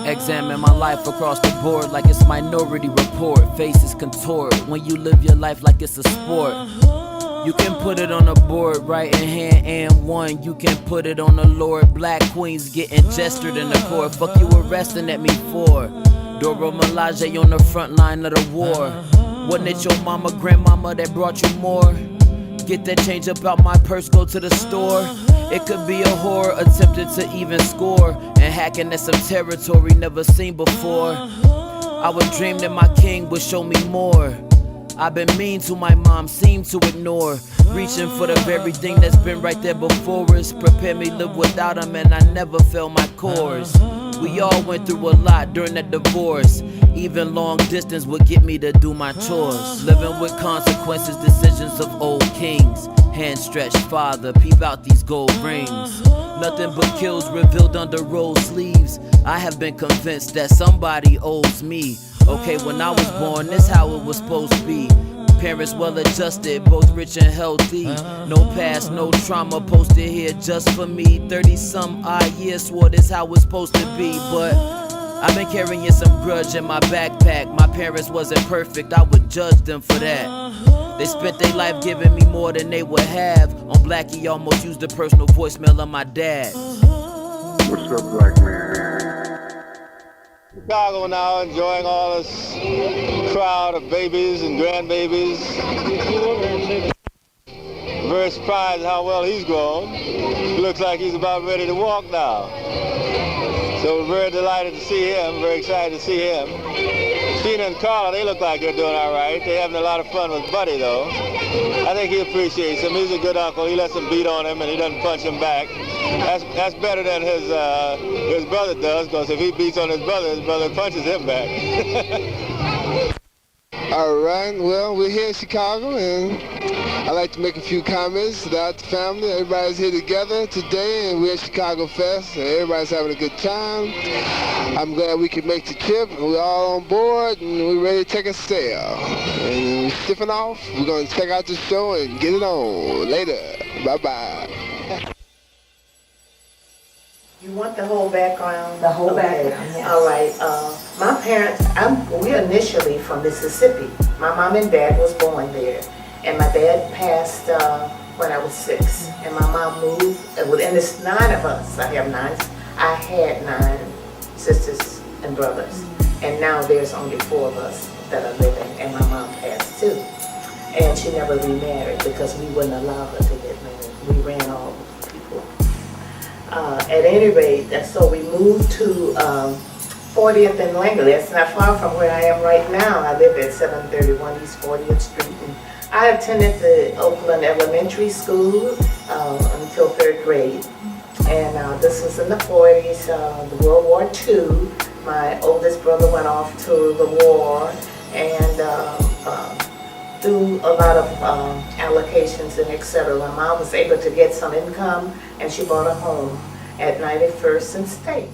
Examine my life across the board like it's Minority Report. Faces contort when you live your life like it's a sport. You can put it on the board, right in hand and one. You can put it on the Lord. Black queens getting gestured in the court. Fuck you arresting at me for? Dora Milaje on the front line of the war. Wasn't it your mama, grandmama that brought you more? Get that change up out my purse, go to the store. It could be a whore attempted to even score and hacking at some territory never seen before. I would dream that my king would show me more. I've been mean to my mom, seem to ignore. Reaching for the very thing that's been right there before us. Prepare me live without him and I never fail my course. We all went through a lot during that divorce. Even long distance would get me to do my chores. Living with consequences, decisions of old kings. Hand stretched father, peep out these gold rings. Nothing but kills revealed under rose sleeves. I have been convinced that somebody owes me. Okay, when I was born, this how it was supposed to be. Parents well adjusted, both rich and healthy. No past, no trauma, posted here just for me. 30-some odd years, swore this how it's supposed to be. But I've been carrying some grudge in my backpack. My parents wasn't perfect, I would judge them for that. They spent their life giving me more than they would have. On Blackie, almost used the personal voicemail of my dad. What's up, black man? Chicago now, enjoying all this crowd of babies and grandbabies. Very surprised how well he's grown. He looks like he's about ready to walk now. So we're very delighted to see him, very excited to see him. Sheena and Carla, they look like they're doing all right. They're having a lot of fun with Buddy, though. I think he appreciates him. He's a good uncle. He lets him beat on him, and he doesn't punch him back. That's better than his brother does, because if he beats on his brother punches him back. All right, well, we're here in Chicago, and I'd like to make a few comments about the family. Everybody's here together today, and we're at Chicago Fest, and everybody's having a good time. I'm glad we could make the trip, and we're all on board, and we're ready to take a sail. And we're shipping off. We're going to check out the show and get it on. Later. Bye-bye. You want the whole background? The whole Okay. background, yes. All right. My parents, we're initially from Mississippi. My mom and dad was born there. And my dad passed when I was 6. And my mom moved, and it's 9 of us. I had 9 sisters and brothers. And now there's only 4 of us that are living, and my mom passed too. And she never remarried because we wouldn't allow her to get married. We ran all people. At any rate, so we moved to 40th and Langley. It's not far from where I am right now. I live at 731 East 40th Street. And I attended the Oakland Elementary School until 3rd grade. And this was in the 40s, the World War II. My oldest brother went off to the war, and through a lot of allocations and etc. My mom was able to get some income, and she bought a home at 91st and State.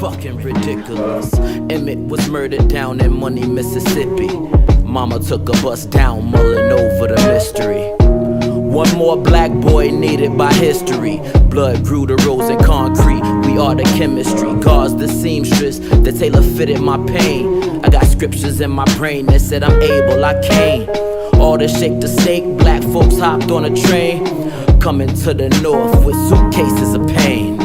Fucking ridiculous. Emmett was murdered down in Money, Mississippi. Mama took a bus down, mulling over the mystery. One more black boy needed by history. Blood grew the rose in concrete. We are the chemistry. God's the seamstress that tailor fitted my pain. I got scriptures in my brain that said I'm able, I came. All to shake the stake, black folks hopped on a train. Coming to the north with suitcases of pain.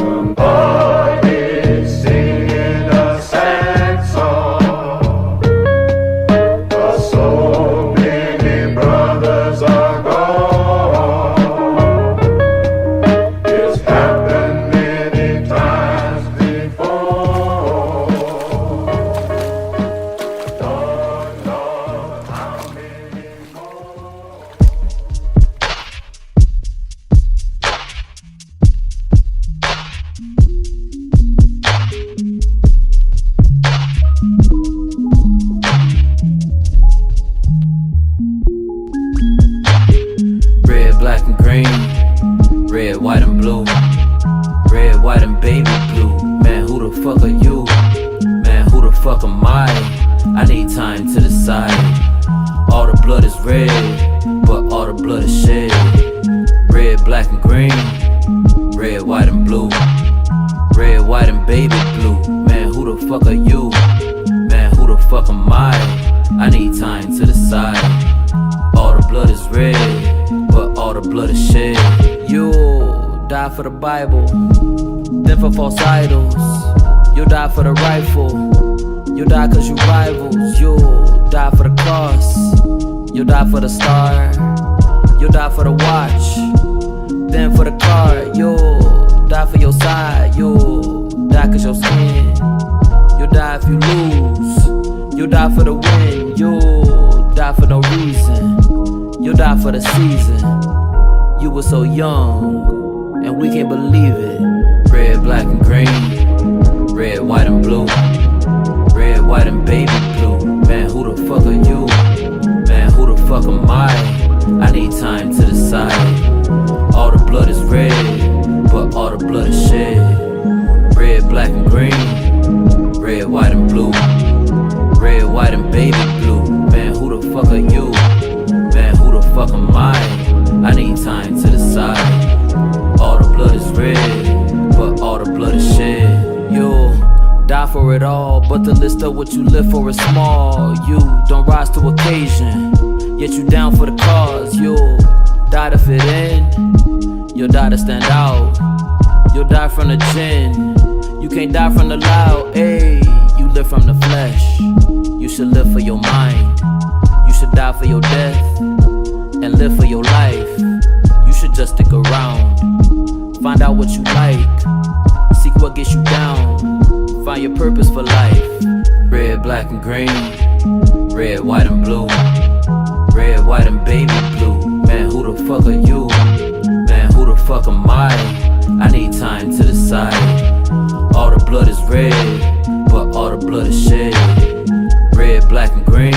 Black and green, red, white and blue. Red, white and baby blue. Man, who the fuck are you? Man, who the fuck am I need time to decide. All the blood is red, but all the blood blood is shed. Red, black, and green. Red, white, and blue. Red, white, and baby blue. Man, who the fuck are you? Man, who the fuck am I? I need time to decide. All the blood is red, but all the blood is shed. You'll die for the Bible, then for false idols. You'll die for the rifle. You'll die cause you rivals. You'll die for the cross. You'll die for the star. You'll die for the watch, then for the car. You'll die for your side. You'll die cause your skin. You'll die if you lose. You'll die for the win. You'll die for no reason. You'll die for the season. You were so young, and we can't believe it. Red, black, and green. Red, white, and blue. Red, white, and baby blue. Man, who the fuck are you? Man, who the fuck am I? I need time to decide. All the blood is red, but all the blood is shed. Red, black, and green. Red, white, and blue. Red, white, and baby blue. Man, who the fuck are you? Man, who the fuck am I? I need time to decide. All the blood is red, but all the blood is shed. You'll die for it all, but the list of what you live for is small. You don't rise to occasion, yet you down for the cause. You'll die to fit in, you'll die to stand out. You'll die from the gin, you can't die from the loud. Ayy, you live from the flesh, you should live for your mind. You should die for your death, and live for your life. You should just stick around, find out what you like, seek what gets you down, find your purpose for life. Red, black, and green. Red, white, and blue. Red, white, and baby blue. Man, who the fuck are you? Man, who the fuck am I? I need time to decide. All the blood is red, but all the blood is shed. Red, black, and green.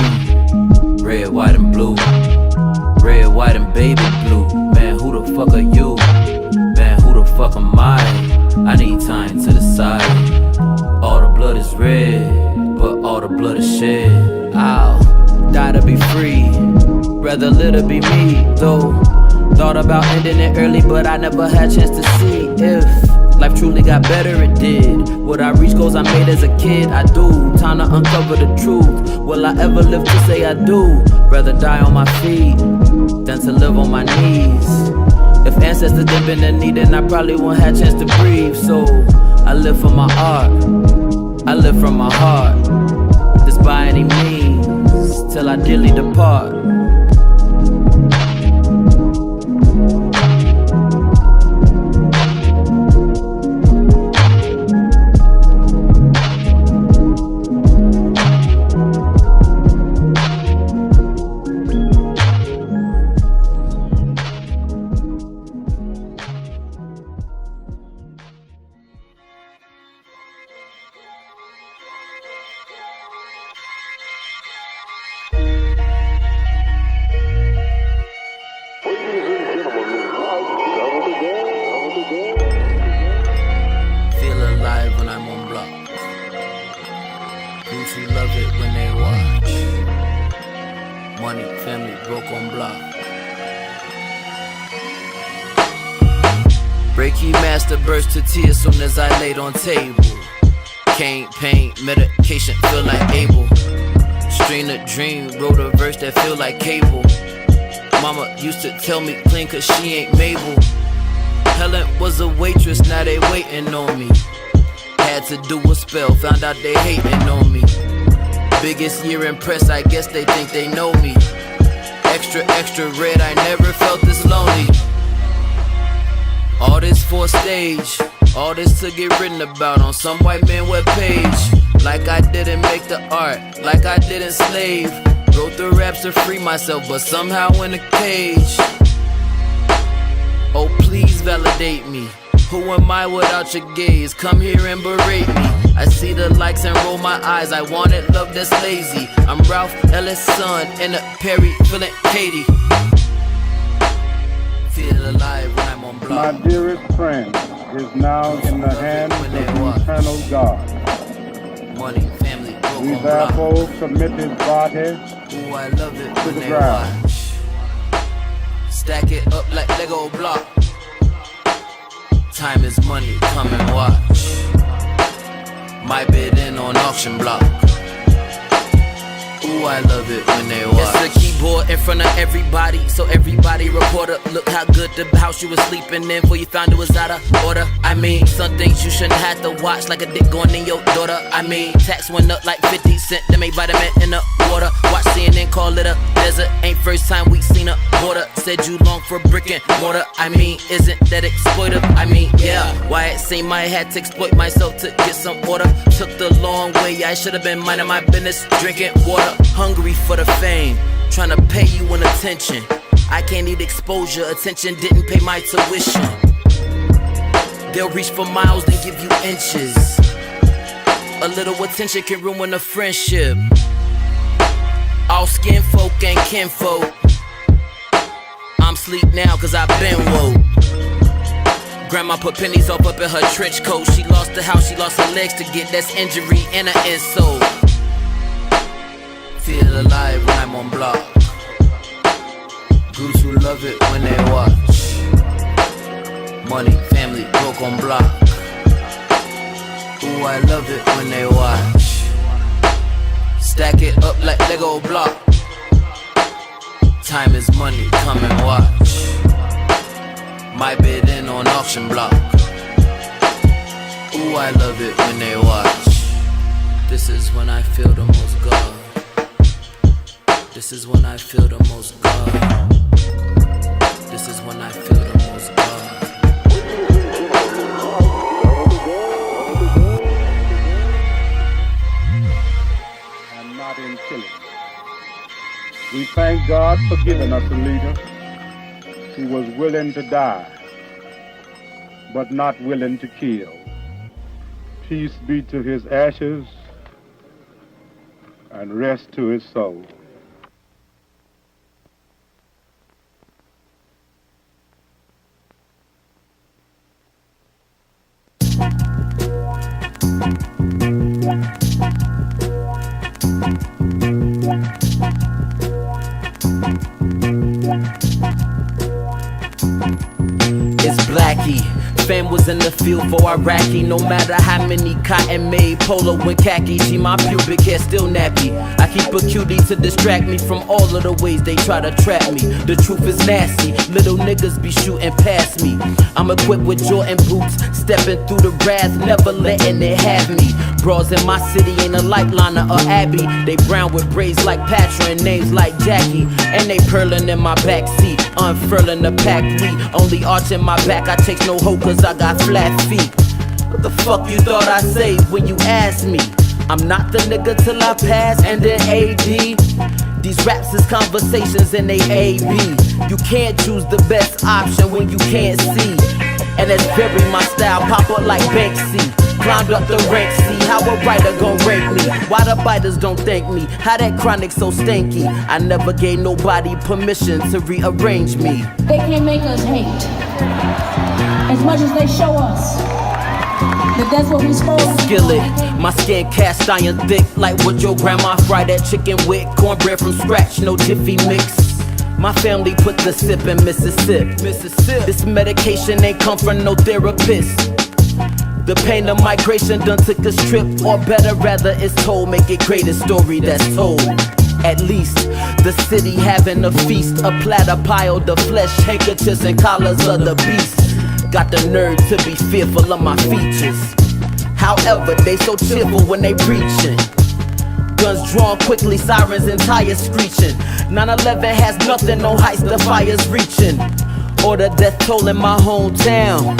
Red, white, and blue. Red, white, and baby blue. Man, who the fuck are you? Man, who the fuck am I? I need time to decide. All the blood is red, but all the blood is shed. I'll die to be free, rather live to be me. Though thought about ending it early, but I never had a chance to see if life truly got better. It did. Would I reach goals I made as a kid? I do. Time to uncover the truth. Will I ever live to say I do? Rather die on my feet than to live on my knees. If ancestors didn't been in need, then I probably wouldn't have a chance to breathe. So I live for my art, I live from my heart. This by any means, till I dearly depart. Burst to tears soon as I laid on table. Cane, pain, medication, feel like Abel. Strain a dream, wrote a verse that feel like cable. Mama used to tell me clean cause she ain't Mabel. Helen was a waitress, now they waiting on me. Had to do a spell, found out they hating on me. Biggest year in press, I guess they think they know me. Extra, extra red, I never felt this lonely. All this for stage, all this to get written about on some white man webpage. Like I didn't make the art, like I didn't slave. Wrote the raps to free myself, but somehow in a cage. Oh please validate me, who am I without your gaze? Come here and berate me. I see the likes and roll my eyes, I wanted love that's lazy. I'm Ralph Ellis' son in a Perry, feeling Katie. Feel alive when I'm on block. My dearest friend is now in the hands of the eternal God. Money, family, We therefore commit his body ooh, I love it to when the they ground. watch. Stack it up like Lego block. Time is money, come and watch. My bid in on auction block. Ooh, I love it when they watch. It's a keyboard in front of everybody, so everybody report up. Look how good the house you was sleeping in before you found it was out of order. I mean, some things you shouldn't have to watch, like a dick going in your daughter. I mean, tax went up like 50 cents, they made vitamin in the water. Watch CNN call it a desert, ain't first time we seen a border. Said you long for brick and mortar, I mean, isn't that exploitive? I mean, yeah, why it seemed I had to exploit myself to get some order. Took the long way, I should've been minding my business, drinking water. Hungry for the fame, trying to pay you an attention. I can't need exposure, attention didn't pay my tuition. They'll reach for miles, then give you inches. A little attention can ruin a friendship. All skin folk and kinfolk. I'm sleep now cause I've been woke. Grandma put pennies up in her trench coat. She lost the house, she lost her legs to get that's injury and an insult. Feel alive when I'm on block. Groups who love it when they watch. Money, family, broke on block. Ooh, I love it when they watch. Stack it up like Lego block. Time is money, come and watch. My bid in on auction block. Ooh, I love it when they watch. This is when I feel the most God. This is when I feel the most God. This is when I feel the most God. And not in killing. We thank God for giving us a leader who was willing to die, but not willing to kill. Peace be to his ashes and rest to his soul. It's Blackie. Fam was in the field for Iraqi. No matter how many cotton made polo and khaki, see my pubic hair still nappy. I keep a cutie to distract me from all of the ways they try to trap me. The truth is nasty, little niggas be shooting past me. I'm equipped with Jordan boots, stepping through the wrath, never letting it have me. Bras in my city ain't a lightliner or Abby. They brown with braids like Patra and names like Jackie. And they pearling in my backseat, unfurling the pack weed. Only arch in my back, I take no hoe cause I got flat feet. What the fuck you thought I say when you asked me? I'm not the nigga till I pass and then AD. These raps is conversations and they AB. You can't choose the best option when you can't see. And that's very my style, pop up like Banksy. Climbed up the ranks, see how a writer gon' rank me. Why the biters don't thank me? How that chronic so stanky? I never gave nobody permission to rearrange me. They can't make us hate as much as they show us that that's what we supposed to do. Skillet, my skin cast iron thick, like what your grandma fried that chicken with. Cornbread from scratch, no jiffy mix. My family put the sip in Mississippi. This medication ain't come from no therapist. The pain of migration done took a trip, or better rather it's told. Make it great, a story that's told. At least the city having a feast, a platter piled of flesh, handkerchiefs and collars of the beast. Got the nerve to be fearful of my features. However, they so cheerful when they preachin'. Guns drawn quickly, sirens and tires screeching. 9/11 has nothing, no heights, the fire's reaching. Or the death toll in my hometown.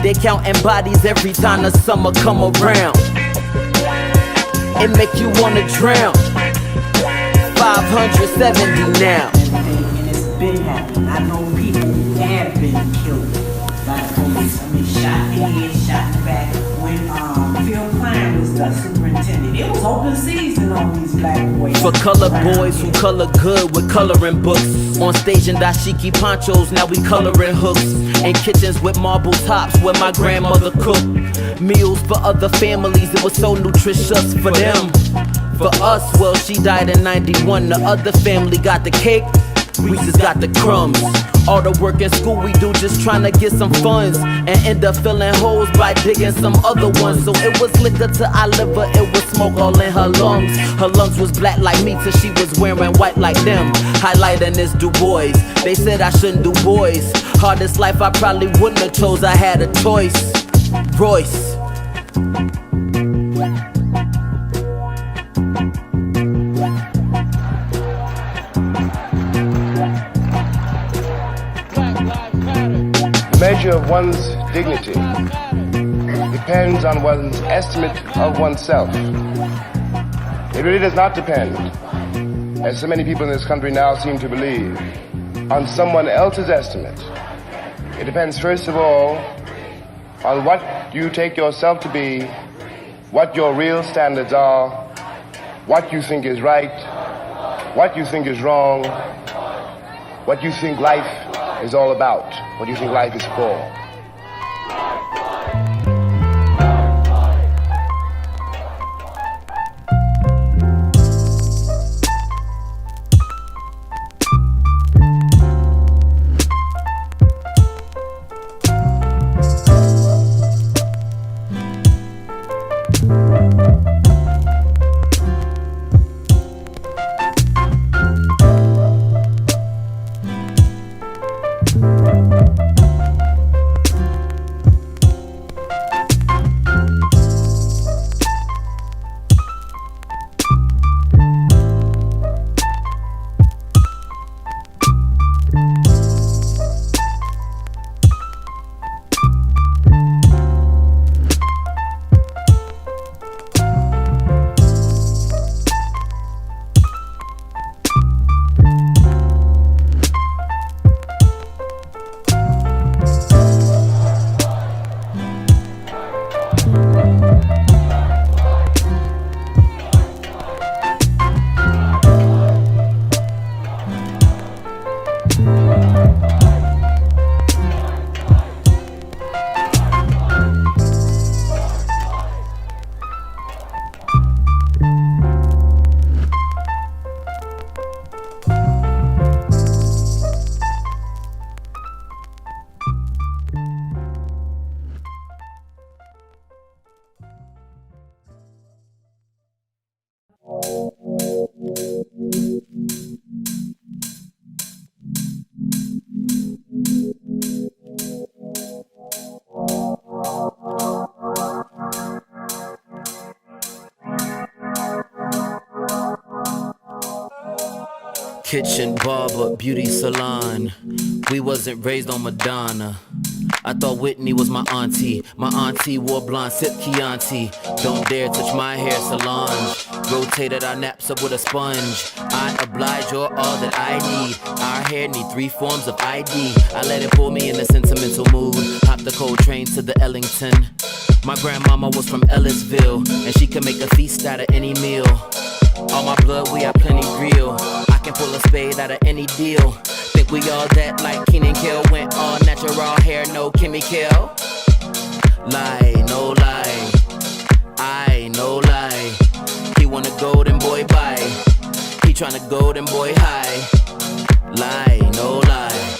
They counting bodies every time the summer come around. It make you wanna drown. 570 now. And it's been happening. I know people who have been killed by the police. I mean, shot in the head, shot in the back. When Phil Klein was the superintendent, it was open season on these black boys. For colored boys who color good with coloring books. On stage in dashiki ponchos, now we coloring hooks. In kitchens with marble tops where my grandmother cooked. Meals for other families, it was so nutritious for them. For us, well, she died in 91. The other family got the cake, We just got the crumbs. All the work in school we do just trying to get some funds, and end up filling holes by digging some other ones. So it was liquor to our liver, it was smoke all in her lungs. Her lungs was black like me till she was wearing white like them. Highlighting this Du Bois, they said I shouldn't do boys. Hardest life I probably wouldn't have chose, I had a choice. Royce. The measure of one's dignity depends on one's estimate of oneself. It really does not depend, as so many people in this country now seem to believe, on someone else's estimate. It depends first of all on what you take yourself to be, what your real standards are, what you think is right, what you think is wrong, what you think life is all about, what you think life is for. Kitchen, barber, beauty salon. We wasn't raised on Madonna. I thought Whitney was my auntie. My auntie wore blonde, sip Chianti. Don't dare touch my hair, Solange. Rotated our naps up with a sponge. I oblige, you're all that I need. Our hair need 3 forms of ID. I let it pull me in a sentimental mood. Hop the cold train to the Ellington. My grandmama was from Ellisville, and she could make a feast out of any meal. All my blood, we have plenty real. I can pull a spade out of any deal. Think we all that like Keenan Kill. Went all natural hair, no chemical. Lie, no lie. I no lie. He want a golden boy bye. He tryna golden boy high. Lie, no lie.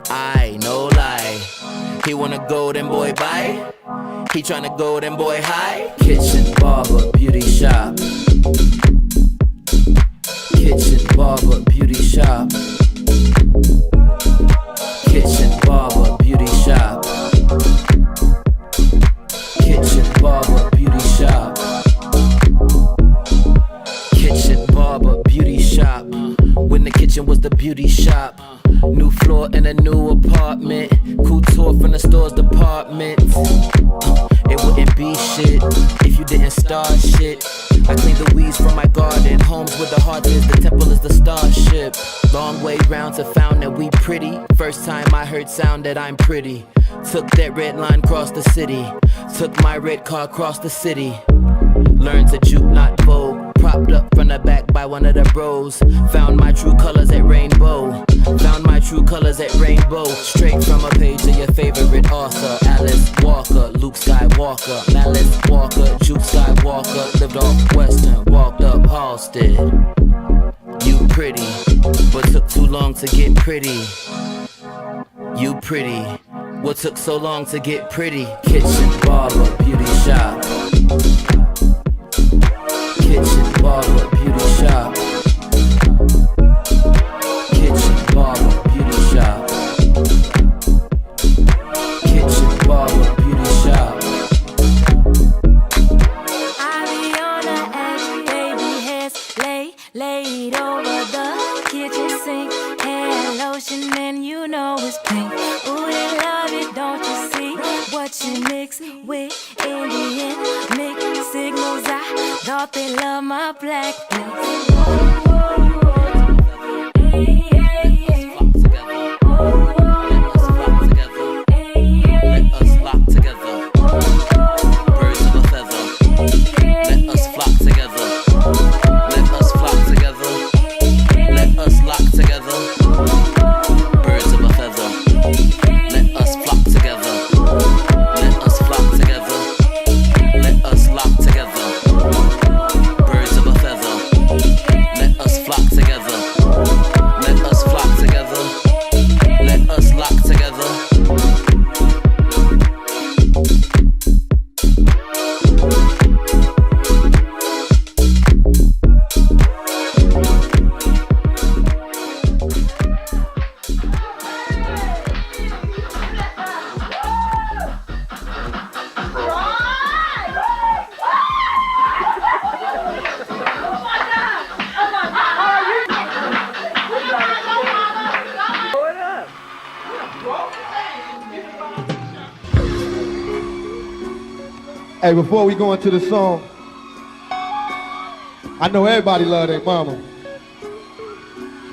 I no lie. He want a golden boy bye. He tryna golden boy high. Kitchen, barber, beauty shop. Kitchen, barber, beauty shop. Kitchen, barber, beauty shop. Kitchen, barber, beauty shop. Kitchen, barber, beauty shop. When the kitchen was the beauty shop. New floor in a new apartment. Couture from the store's department. It wouldn't be shit if you didn't start shit. I clean the weeds from my garden. Homes where the heart is, the temple is the starship. Long way round to found that we pretty. First time I heard sound that I'm pretty. Took that red line across the city. Took my red car across the city. Learned to juke, not vogue. Propped up from the back by one of the bros. Found my true colors at Rainbow. Found my true colors at Rainbow. Straight from a page of your favorite author. Alice Walker, Luke Skywalker. Malice Walker, Juke Skywalker. Lived off Western, walked up Halstead. You pretty. but took too long to get pretty. You pretty. What took so long to get pretty? Kitchen, barber, beauty shop. Kitchen, barber, beauty shop. Kitchen, barber, beauty shop. Kitchen, barber, beauty shop. Ariana and baby hairs laid over the kitchen sink. Hair lotion and you know it's pink. Ooh, they love it, don't you see? What you mix with Indian mixed signals. I thought they love my black Hey, before we go into the song, I know everybody love their mama,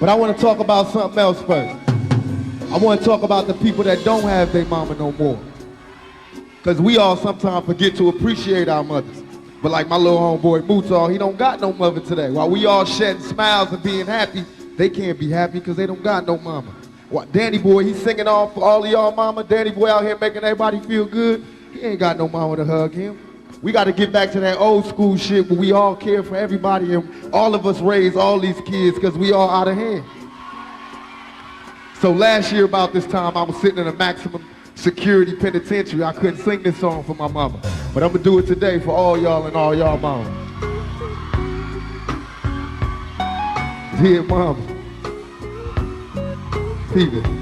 but I want to talk about something else first. I want to talk about the people that don't have their mama no more. Because we all sometimes forget to appreciate our mothers. But like my little homeboy Mutal, he don't got no mother today. While we all shedding smiles and being happy, they can't be happy because they don't got no mama. What, Danny Boy, he's singing off for all of y'all mama. Danny Boy out here making everybody feel good. He ain't got no mama to hug him. We got to get back to that old school shit where we all care for everybody and all of us raise all these kids because we all out of hand. So last year about this time, I was sitting in a maximum security penitentiary. I couldn't sing this song for my mama, but I'm going to do it today for all y'all and all y'all mama. Dear mama. Fever.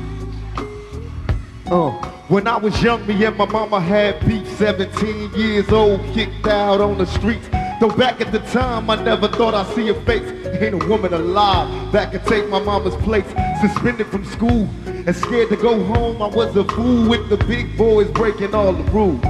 When I was young, me and my mama had beef. 17 years old, kicked out on the streets. Though back at the time, I never thought I'd see her face. Ain't a woman alive that could take my mama's place. Suspended from school and scared to go home. I was a fool with the big boys breaking all the rules.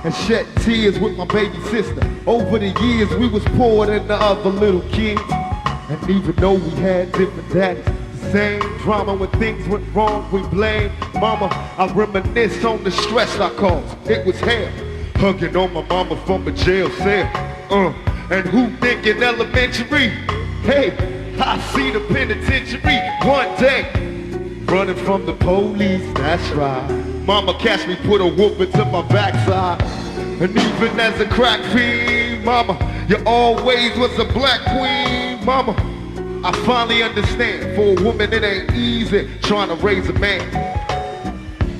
And shed tears with my baby sister. Over the years, we was poorer than the other little kids. And even though we had different daddies, same drama when things went wrong, we blame mama. I reminisce on the stress I caused. It was hell, hugging on my mama from a jail cell. And who thinking elementary? Hey, I see the penitentiary one day. Running from the police, that's right. Mama catch me, put a whooping to my backside. And even as a crack fiend, mama, you always was a black queen, mama. I finally understand, for a woman it ain't easy trying to raise a man.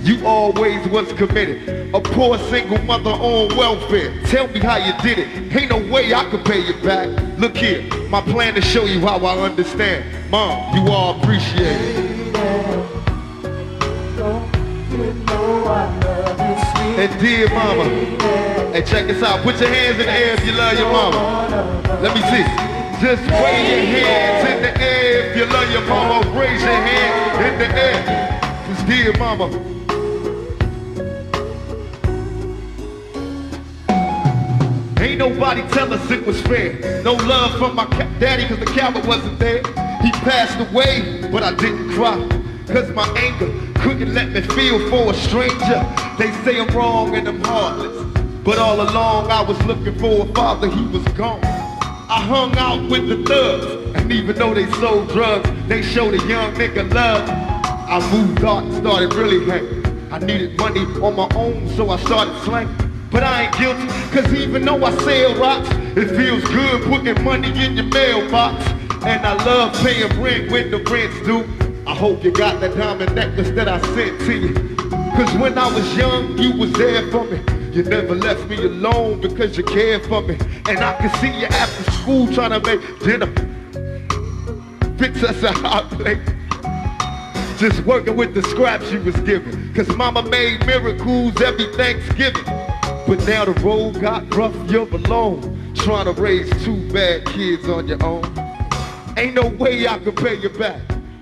You always was committed, a poor single mother on welfare. Tell me how you did it, ain't no way I could pay you back. Look here, my plan to show you how I understand. Mom, you all appreciate it. And dear mama, hey, check this out, put your hands in the air if you love your mama. Let me see. Just wave your hands in the air if you love your mama. Raise your hand in the air. Cause dear mama. Ain't nobody tell us it was fair. No love from my daddy cause the coward wasn't there. He passed away, but I didn't cry. Cause my anger couldn't let me feel for a stranger. They say I'm wrong and I'm heartless. But all along I was looking for a father, he was gone. I hung out with the thugs, and even though they sold drugs, they showed a young nigga love. I moved out and started really hanging. I needed money on my own, so I started slanging. But I ain't guilty, cause even though I sell rocks, it feels good putting money in your mailbox. And I love paying rent when the rent's due. I hope you got that diamond necklace that I sent to you. Cause when I was young, you was there for me. You never left me alone because you cared for me. And I can see you after school trying to make dinner. Fix us a hot plate. Just working with the scraps you was given. Cause mama made miracles every Thanksgiving. But now the road got rough, you're alone. Trying to raise 2 bad kids on your own. Ain't no way I can pay you back.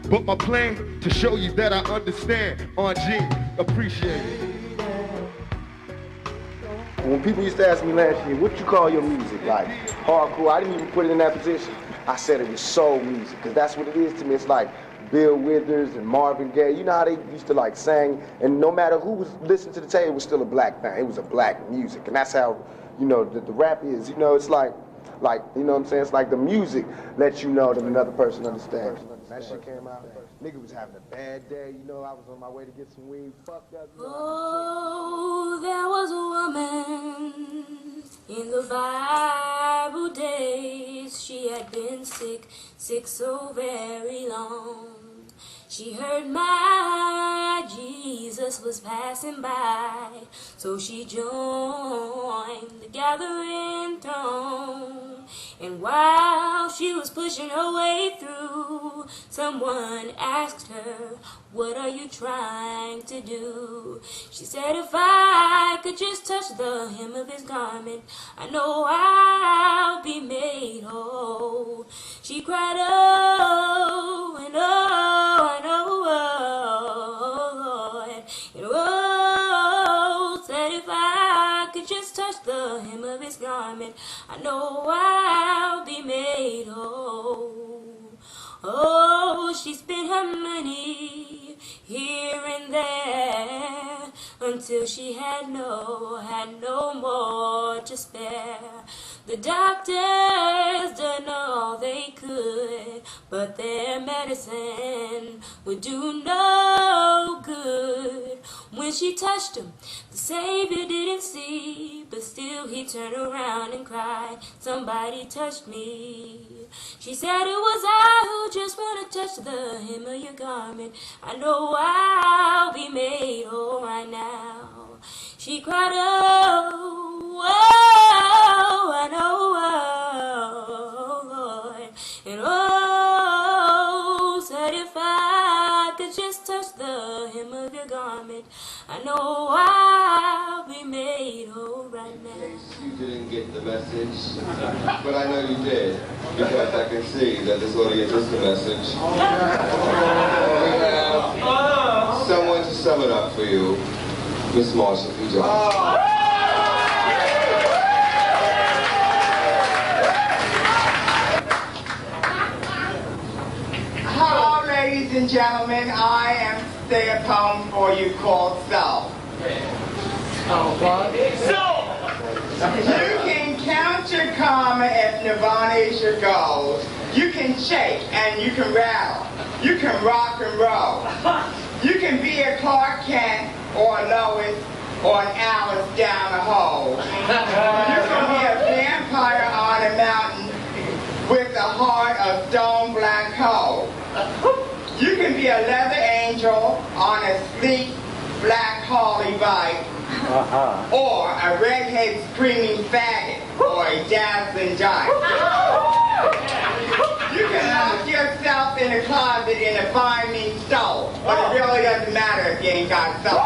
But my plan to show you that I understand. On G, appreciate it. When people used to ask me last year, what you call your music? Like hardcore, I didn't even put it in that position. I said it was soul music, because that's what it is to me. It's like Bill Withers and Marvin Gaye. You know how they used to like sing, and no matter who was listening to the tape, it was still a black thing. It was a black music, and that's how, you know, the rap is. You know, it's like, you know what I'm saying? It's like the music lets you know that another person understands. That shit came out, nigga was having a bad day, you know, I was on my way to get some weed, fucked up. You know, oh, there was a woman in the Bible days. She had been sick so very long. She heard my Jesus was passing by, so she joined the gathering throng. And while she was pushing her way through, someone asked her, "What are you trying to do?" She said, "If I could just touch the hem of his garment, I know I'll be made whole." She cried, "Oh, and oh, and oh, Lord, and oh," said, "if I could just touch the hem of his garment, I know I'll be made whole." Oh, she spent her money here and there until she had no more to spare. The doctors done all they could, but their medicine would do no good. When she touched him, the Savior didn't see, but still he turned around and cried, "Somebody touched me." She said, "It was I who just want to touch the hem of your garment. I know I'll be made whole right now." She cried, "Oh, oh, I know, oh, Lord, and oh," said, "if I could just touch the hem of your garment, I know I'll be made whole right now." You didn't get the message, but I know you did, because I can see that this audience is the message. We have someone to sum it up for you, Miss Marsha P. Johnson. Hello, ladies and gentlemen. I am stay-at-home for you called Soul. You can count your karma if Nirvana is your goal. You can shake and you can rattle. You can rock and roll. You can be a Clark Kent or a Lois or an Alice down the hole. You can be a vampire on a mountain with a heart of stone black coal. You can be a leather angel on a sleek black Harley bike, or a redhead screaming faggot, or a dazzling giant. You can lock yourself in a closet in a fine mean soul, but it really doesn't matter if you ain't got soul.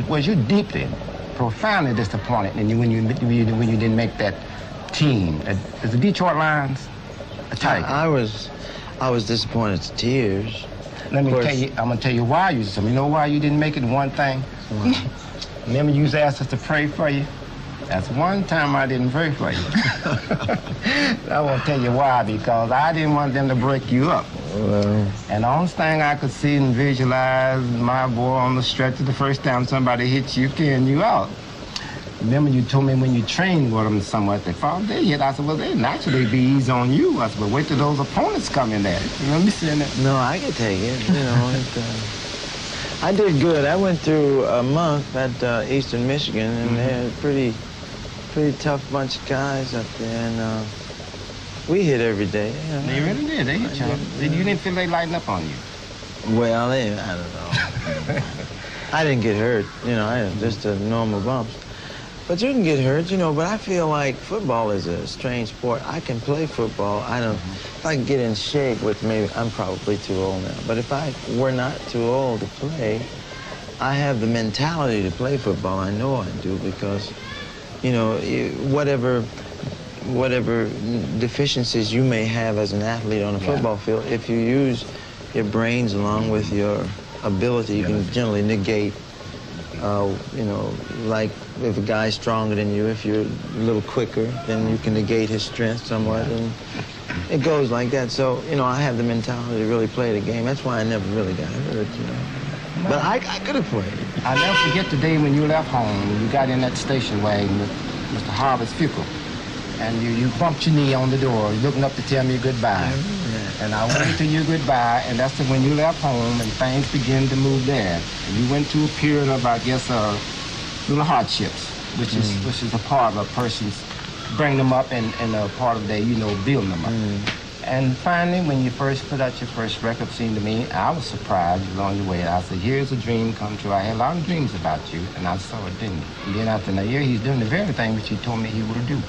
Was you deeply, profoundly disappointed when you didn't make that team? Is the Detroit Lions a Tiger? I was disappointed to tears. Let me tell you, I'm gonna tell you why you know why you didn't make it. One thing. Remember you asked us to pray for you? That's one time I didn't pray for you. I won't tell you why, because I didn't want them to break you up. Well. And the only thing I could see and visualize, my boy on the stretcher, the first time somebody hits you, carrying you out. Remember you told me when you trained with them somewhat, they found they hit. I said, well, they naturally be easy on you. I said, but wait till those opponents come in there. You remember me saying that? No, I could take it. You know, I did good. I went through a month at Eastern Michigan, and they had a pretty tough bunch of guys up there, and we hit every day. You know. They really did. They hit you. You didn't feel they lighten up on you? Well, I don't know. I didn't get hurt. You know, I had just a normal bumps. But you can get hurt, you know, but I feel like football is a strange sport. I can play football. If I can get in shape, which maybe I'm probably too old now, but if I were not too old to play, I have the mentality to play football. I know I do because, you know, whatever deficiencies you may have as an athlete on a football field, if you use your brains along with your ability, you can generally negate, you know, like if a guy's stronger than you, if you're a little quicker, then you can negate his strength somewhat, and it goes like that. So, you know, I have the mentality to really play the game. That's why I never really got hurt, you know. But I could have played. I'll never forget the day when you left home, you got in that station wagon with Mr. Harvest Fickle, and you bumped your knee on the door, looking up to tell me goodbye. And I went to you goodbye, and that's when you left home and things began to move there. And you went through a period of, I guess, little hardships, which is a part of a person's bring them up and a part of their, you know, building them up. And finally, when you first put out your first record, seemed to me, I was surprised along the way. I said, here's a dream come true. I had a lot of dreams about you, and I saw it, didn't you? And then after a year, he's doing the very thing which he told me he would do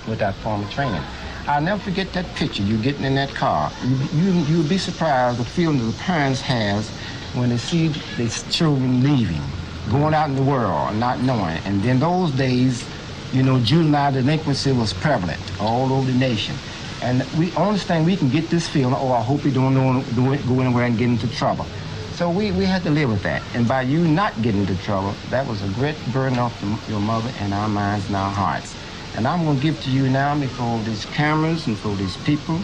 with that form of training. I'll never forget that picture, you getting in that car. You'll be surprised the feeling that the parents has when they see their children leaving, going out in the world, not knowing. And then those days, you know, juvenile delinquency was prevalent all over the nation. And we understand we can get this feeling, oh, I hope you don't go anywhere and get into trouble. So we had to live with that. And by you not getting into trouble, that was a great burden off your mother and our minds and our hearts. And I'm going to give to you now before these cameras and for these people.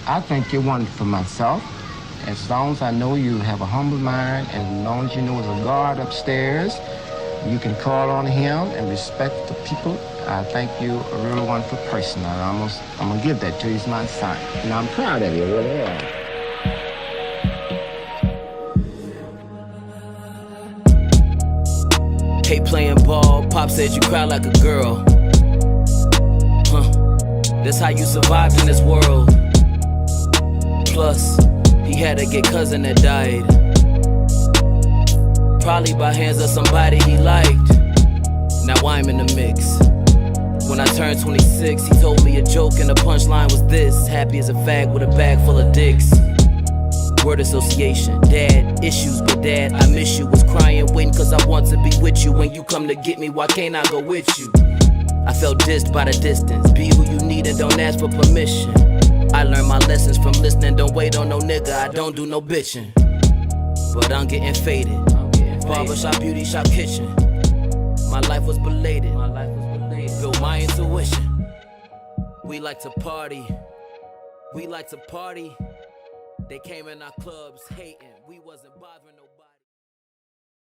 I think you're one for myself. As long as I know you have a humble mind, and as long as you know there's a guard upstairs, you can call on him and respect the people. I think you're a really wonderful person. And I'm going to give that to you. It's my sign. And I'm proud of you, really am. Hate playing ball, Pop said you cry like a girl. That's how you survived in this world. Plus, he had to get cousin that died. Probably by hands of somebody he liked. Now I'm in the mix. When I turned 26, he told me a joke and the punchline was this: happy as a fag with a bag full of dicks. Word association, dad, issues, but dad, I miss you. Was crying, waiting cause I want to be with you. When you come to get me, why can't I go with you? I felt dissed by the distance. Be who you need and don't ask for permission. I learned my lessons from listening. Don't wait on no nigga, I don't do no bitching. But I'm getting faded. Barbershop, beauty shop, kitchen. My life was belated. Built my intuition. We like to party. We like to party. They came in our clubs hating. We wasn't bothering.